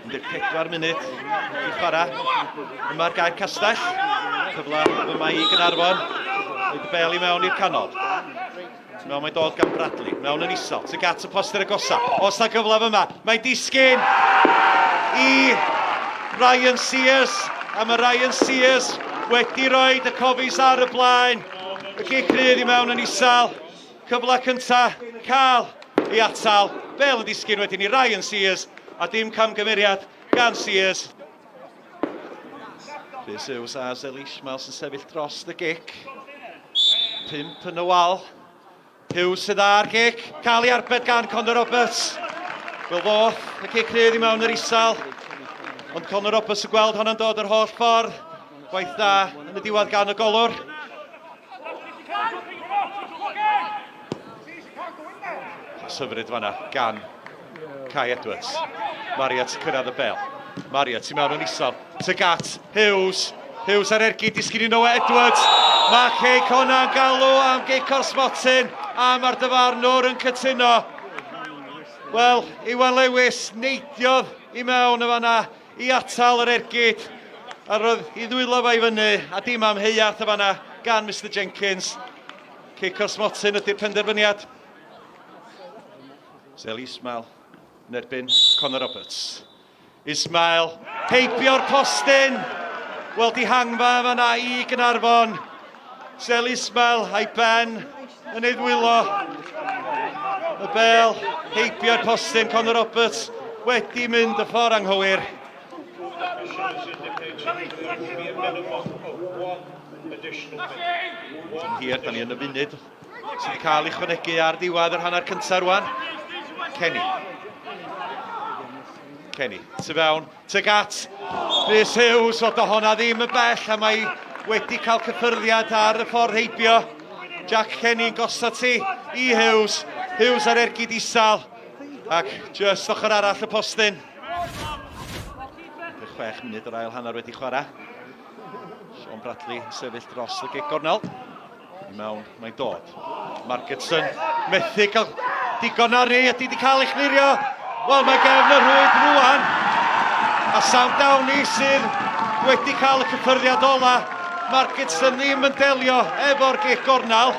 14 munud i chwarae. Yma'r Gaer Castell. Cyfle yma i Gaernarfon. Oedd y bel i mewn i'r canol. Mewn mae'n dod gan Bradley. Mewn yn isel. Sy'n gat y poster agosa. Os na gyflaf yma. Mae'n disgyn i Ryan Sears. A mae Ryan Sears wedi rhoi y cofis ar y blaen. Y gic rydd i mewn yn isel. Cyfle cynta. Cael i atal. Bel y disgyn wedyn i Ryan Sears. A dim camgymeriad gan Sears. Rhys Hughes a Cei Connah sy'n sefyll dros y gic. 5 yn y wal. Hughes sydd ar gic. Cael ei arbed gan Connor Roberts. Fel ddoth y gic rydd i mewn yr isel. Ond Connor Roberts yn gweld hwnna'n dod yr holl ffordd. Gwaith da yn y diwedd gan y golwr. Hyfryd fanna gan Cai Edwards. Mariat sy'n cyrraedd y bel. Mariat sy'n mewn yn isel. Tygat. Hughes. Hughes ar ergyd disgyn i Noah Edwards. Mae Cei Connah yn galw am gic o'r smotin. A mae'r dyfarnwr yn cytuno. Wel, Iwan Lewis neidiodd i mewn y fanna i atal yr ergyd. A roedd i ddwylo fe i fyny. A dim am heiath y fanna gan Mr Jenkins. Gic o'r smotin ydy'r penderfyniad. Cei Ismail yn erbyn Connor Roberts. Ismail, heibio'r postyn. Wel, di hangfa fanna i Gaernarfon. Cei Ismail a'i ben yn ei ddwylo. Y bel, heibio'r postyn. Connor Roberts wedi mynd y ffordd anghywir. Hir, da ni yn y funud. Sydd wedi cael ei chwanegu ar ddiwedd yr hanner cyntaf rwan. Kenny, tu fewn, Tygat, Rhys Hughes, oedd honna ddim yn bell, a mae wedi cael cyffyrddiad ar y ffordd heibio. Jack Kenny yn gosod ti i Hughes, Hughes ar ergyd isal, ac just ochr arall y postyn. 6 munud o'r ail hanner wedi chwarae. Sean Bradley yn sefyll dros y gic gornel. I mewn, mae'n dod. Margetson, methu cael digon ar ni, ydy wedi cael ei chlirio. Wel, mae gefn y rhwyd rwan. A Sam Downey sydd wedi cael y cyffyrddiad ola. Margetson ddim yn delio efo'r gic gornel.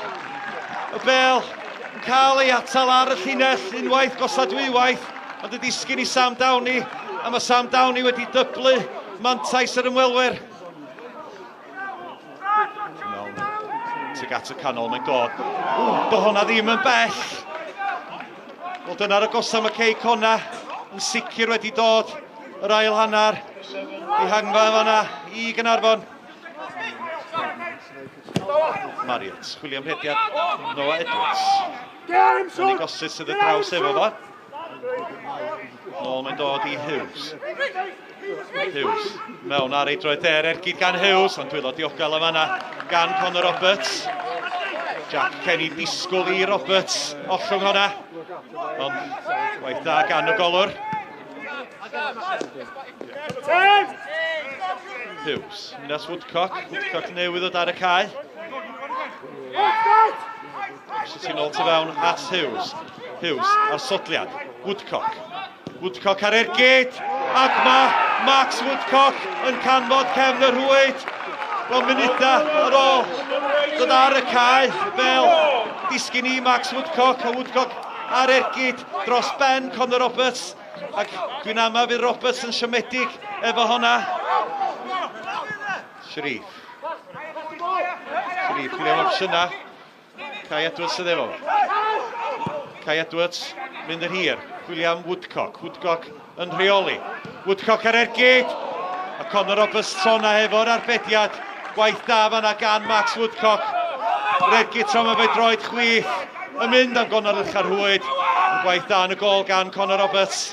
Y bel yn cael ei atal ar y llinell unwaith gosod dwywaith. Ond y disgyn i Sam Downey. A mae Sam Downey wedi dyblu mantais yr ymwelwyr. Tuag at y canol, mae'n dod. Do honna ddim yn bell. Wel, dyna'r agosau mae Cei Connah yn sicr wedi dod yr ail hanner i hangfa fanna i Gaernarfon. Mariot, chwilio am rhediad Noah Edwards. Yn ei gosod sydd y draws efo fo. Nôl mae'n dod i Hughes. Hughes, mewn ar ei droed ergyd gan Hughes, ond dwylo diogel am fanna gan Connor Roberts. Jack Kenny disgwyl i Roberts ollwng honna. Ond waith da gan y golwr. Hughes, Minas Woodcock. Woodcock newydd o dar y cae. Sy'n ti'n ôl tu fewn at Hughes. Hughes ar sodliad. Woodcock. Woodcock ar ergyd. Ac mae Max Woodcock yn canfod cefn y rhwyd. Wel, munuda ar ôl dod ar y cae. Bel disgyn i Max Woodcock. A Woodcock ar ergyd dros ben Connor Roberts. Ac dwi'n ama fydd Roberts yn siomedig efo honna. Sharif. Sharif, chwilio am opsiyna. Cai Edwards sydd efo. Cai Edwards mynd yr hir. Chwilio am Woodcock. Woodcock yn rheoli. Woodcock ar ergyd. A Connor Roberts trona efo'r arbediad. Gwaith da fanna gan Max Woodcock. Yr ergyd tro mae fe droed chwith. Yn mynd am Gonor Uchafbwyntiau. Gwaith da yn y gol gan Connor Roberts.